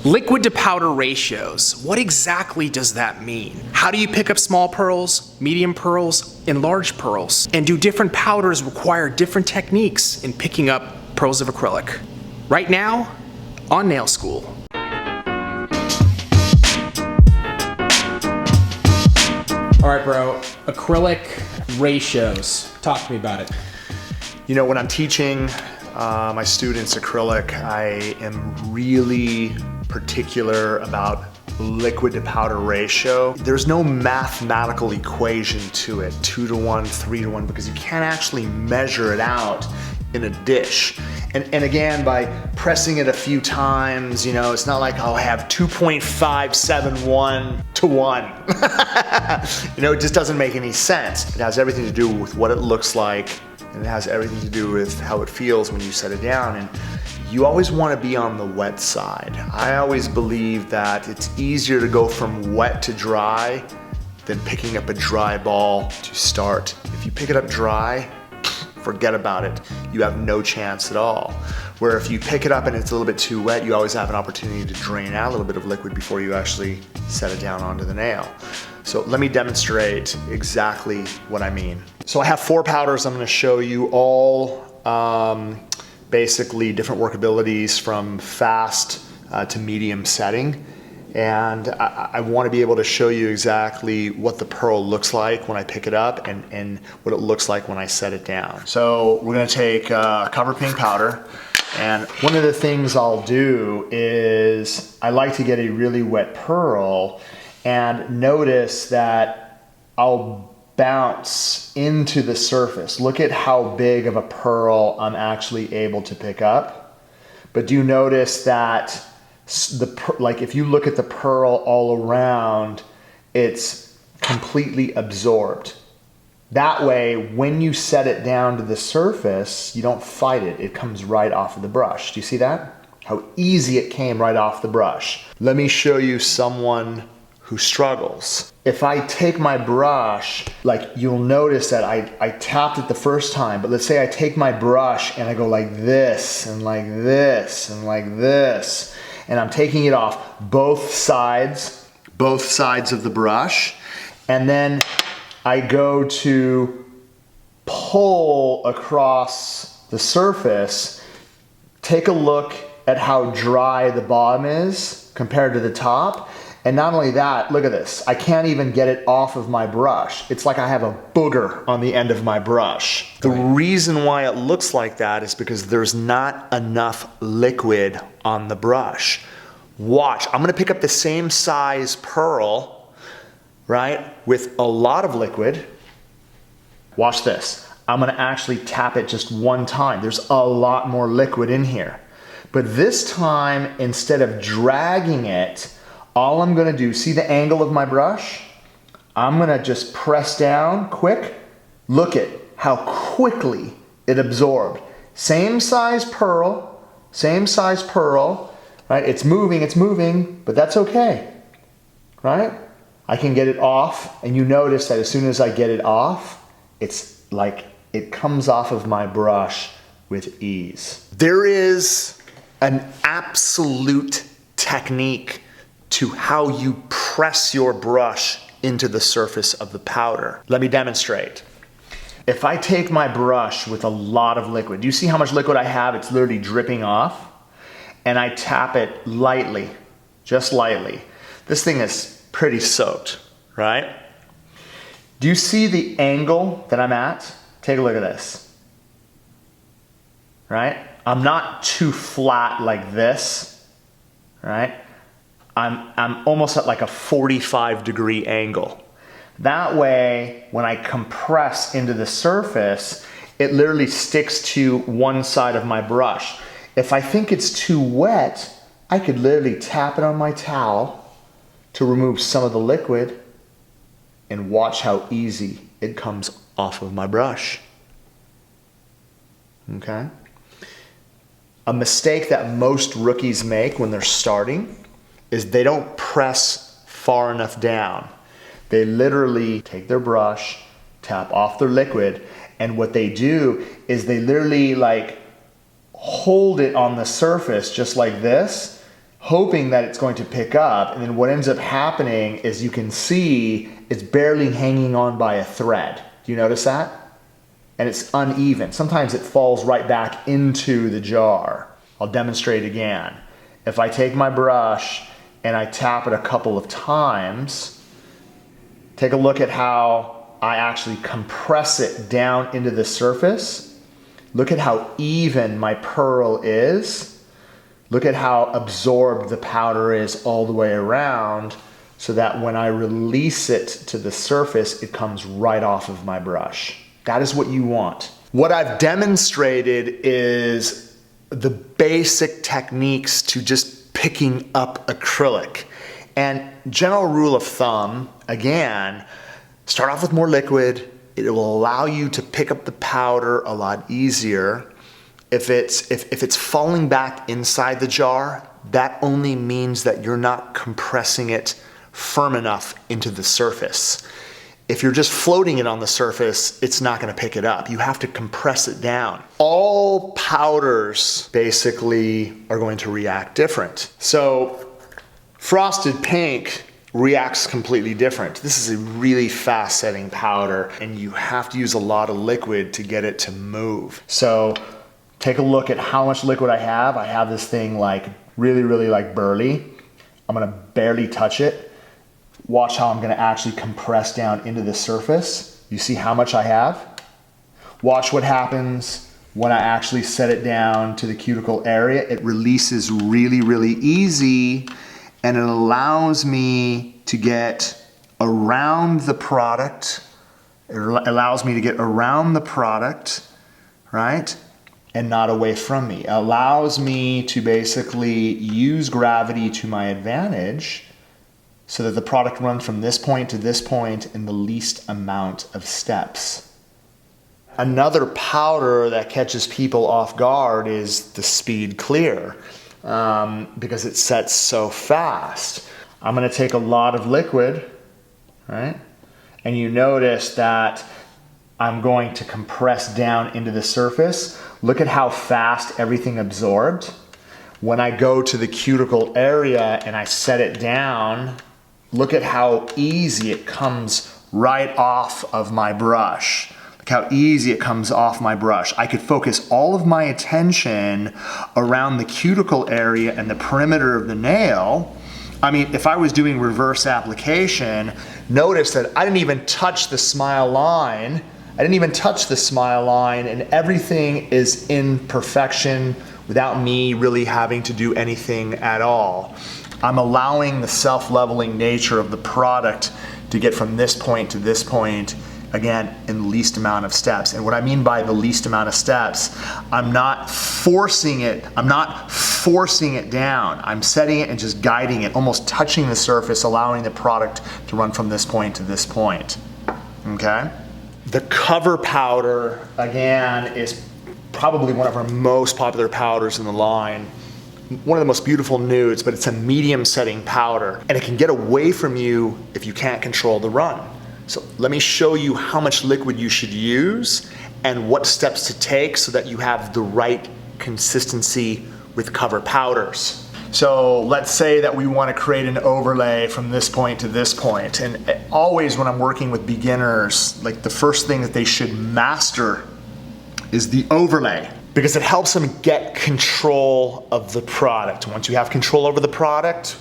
Liquid to powder ratios. What exactly does that mean? How do you pick up small pearls, medium pearls, and large pearls? And do different powders require different techniques in picking up pearls of acrylic? Right now, on Nail School. All right, bro, acrylic ratios. Talk to me about it. You know, when I'm teaching my students acrylic, I am really particular about liquid to powder ratio. There's no mathematical equation to it, 2 to 1, 3 to 1, because you can't actually measure it out in a dish. And again, by pressing it a few times, you know, it's not like I'll have 2.571 to 1. You know, it just doesn't make any sense. It has everything to do with what it looks like, and it has everything to do with how it feels when you set it down. And you always want to be on the wet side. I always believe that it's easier to go from wet to dry than picking up a dry ball to start. If you pick it up dry, forget about it. You have no chance at all. Where if you pick it up and it's a little bit too wet, you always have an opportunity to drain out a little bit of liquid before you actually set it down onto the nail. So let me demonstrate exactly what I mean. So I have 4 powders I'm going to show you, all basically different workabilities from fast to medium setting. And I want to be able to show you exactly what the pearl looks like when I pick it up and what it looks like when I set it down. So we're going to take cover pink powder, and one of the things I'll do is I like to get a really wet pearl and notice that I'll bounce into the surface. Look at how big of a pearl I'm actually able to pick up. But do you notice that like if you look at the pearl all around, it's completely absorbed. That way, when you set it down to the surface, you don't fight it. It comes right off of the brush. Do you see that? How easy it came right off the brush. Let me show you someone who struggles. If I take my brush, like you'll notice that I tapped it the first time, but let's say I take my brush and I go like this and like this and like this, and I'm taking it off both sides of the brush, and then I go to pull across the surface. Take a look at how dry the bottom is compared to the top. And not only that, look at this. I can't even get it off of my brush. It's like I have a booger on the end of my brush. The reason why it looks like that is because there's not enough liquid on the brush. Watch, I'm gonna pick up the same size pearl, right, with a lot of liquid. Watch this. I'm gonna actually tap it just one time. There's a lot more liquid in here. But this time, instead of dragging it, all I'm gonna do, see the angle of my brush? I'm gonna just press down quick. Look at how quickly it absorbed. Same size pearl, right? It's moving, but that's okay, right? I can get it off, and you notice that as soon as I get it off, it's like it comes off of my brush with ease. There is an absolute technique to how you press your brush into the surface of the powder. Let me demonstrate. If I take my brush with a lot of liquid, do you see how much liquid I have? It's literally dripping off. And I tap it lightly, just lightly. This thing is pretty soaked, right? Do you see the angle that I'm at? Take a look at this, right? I'm not too flat like this, right? I'm almost at like a 45-degree angle. That way, when I compress into the surface, it literally sticks to one side of my brush. If I think it's too wet, I could literally tap it on my towel to remove some of the liquid, and watch how easy it comes off of my brush. Okay? A mistake that most rookies make when they're starting is they don't press far enough down. They literally take their brush, tap off their liquid, and what they do is they literally like hold it on the surface just like this, hoping that it's going to pick up, and then what ends up happening is you can see it's barely hanging on by a thread. Do you notice that? And it's uneven. Sometimes it falls right back into the jar. I'll demonstrate again. If I take my brush and I tap it a couple of times, take a look at how I actually compress it down into the surface. Look at how even my pearl is. Look at how absorbed the powder is all the way around, so that when I release it to the surface, it comes right off of my brush. That is what you want. What I've demonstrated is the basic techniques to just picking up acrylic. And general rule of thumb, again, start off with more liquid. It will allow you to pick up the powder a lot easier. If it's falling back inside the jar, that only means that you're not compressing it firm enough into the surface. If you're just floating it on the surface, it's not going to pick it up. You have to compress it down. All powders basically are going to react different. So frosted pink reacts completely different. This is a really fast setting powder, and you have to use a lot of liquid to get it to move. So take a look at how much liquid I have. I have this thing like really like burly. I'm gonna barely touch it. Watch how I'm gonna actually compress down into the surface. You see how much I have? Watch what happens when I actually set it down to the cuticle area. It releases really easy, and it allows me to get around the product. It allows me to get around the product, right? And not away from me. It allows me to basically use gravity to my advantage so that the product runs from this point to this point in the least amount of steps. Another powder that catches people off guard is the Speed Clear, because it sets so fast. I'm gonna take a lot of liquid, right? And you notice that I'm going to compress down into the surface. Look at how fast everything absorbed. When I go to the cuticle area and I set it down, look at how easy it comes right off of my brush. Look how easy it comes off my brush. I could focus all of my attention around the cuticle area and the perimeter of the nail. I mean, if I was doing reverse application, notice that I didn't even touch the smile line. And everything is in perfection without me really having to do anything at all. I'm allowing the self-leveling nature of the product to get from this point to this point, again, in the least amount of steps. And what I mean by the least amount of steps, I'm not forcing it down. I'm setting it and just guiding it, almost touching the surface, allowing the product to run from this point to this point, okay? The cover powder, again, is probably one of our most popular powders in the line. One of the most beautiful nudes, but it's a medium setting powder, and it can get away from you if you can't control the run. So let me show you how much liquid you should use and what steps to take so that you have the right consistency with cover powders. So let's say that we want to create an overlay from this point to this point. And always when I'm working with beginners, like the first thing that they should master is the overlay, because it helps them get control of the product. Once you have control over the product,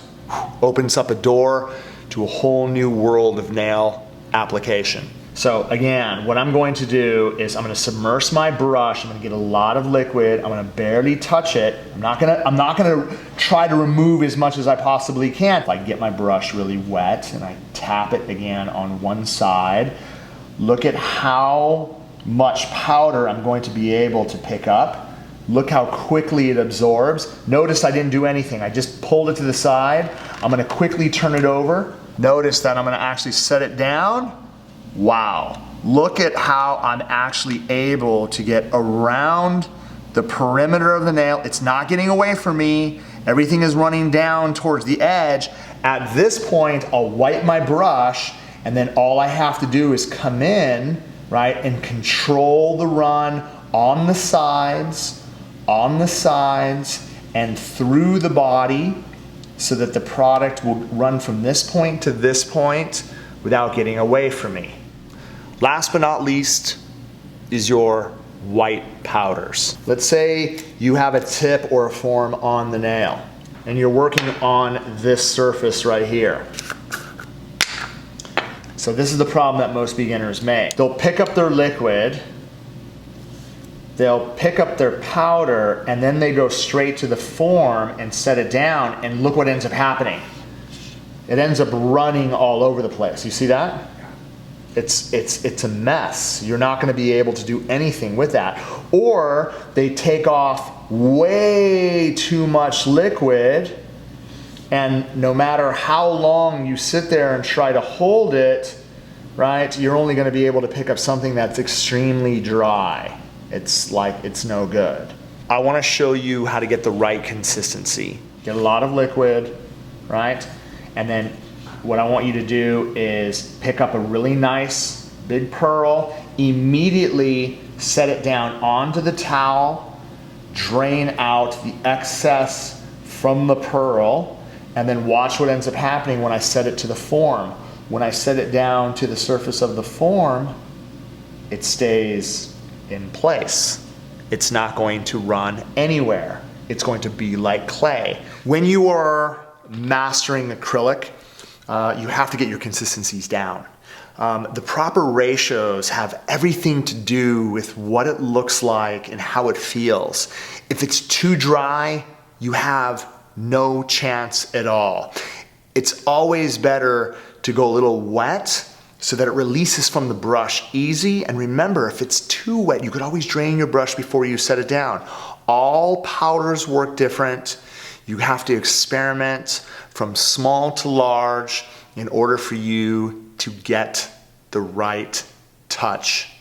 opens up a door to a whole new world of nail application. So again, what I'm going to do is I'm going to submerge my brush. I'm going to get a lot of liquid. I'm going to barely touch it. I'm not going to try to remove as much as I possibly can. If I get my brush really wet and I tap it again on one side, look at how much powder I'm going to be able to pick up. Look how quickly it absorbs. Notice I didn't do anything. I just pulled it to the side. I'm going to quickly turn it over. Notice that I'm going to actually set it down. Wow, look at how I'm actually able to get around the perimeter of the nail. It's not getting away from me. Everything is running down towards the edge. At this point, I'll wipe my brush, and then all I have to do is come in, right, and control the run on the sides, and through the body, so that the product will run from this point to this point without getting away from me. Last but not least is your white powders. Let's say you have a tip or a form on the nail and you're working on this surface right here. So this is the problem that most beginners make. They'll pick up their liquid, they'll pick up their powder, and then they go straight to the form and set it down, and look what ends up happening. It ends up running all over the place. You see that? It's a mess. You're not going to be able to do anything with that. Or they take off way too much liquid, and no matter how long you sit there and try to hold it, right, you're only going to be able to pick up something that's extremely dry. It's like it's no good. I want to show you how to get the right consistency. Get a lot of liquid, right? And then what I want you to do is pick up a really nice big pearl, immediately set it down onto the towel, drain out the excess from the pearl, and then watch what ends up happening when I set it to the form. When I set it down to the surface of the form, it stays in place. It's not going to run anywhere. It's going to be like clay. When you are mastering acrylic, you have to get your consistencies down. The proper ratios have everything to do with what it looks like and how it feels. If it's too dry, you have no chance at all. It's always better to go a little wet so that it releases from the brush easy. And remember, if it's too wet, you could always drain your brush before you set it down. All powders work different. You have to experiment from small to large in order for you to get the right touch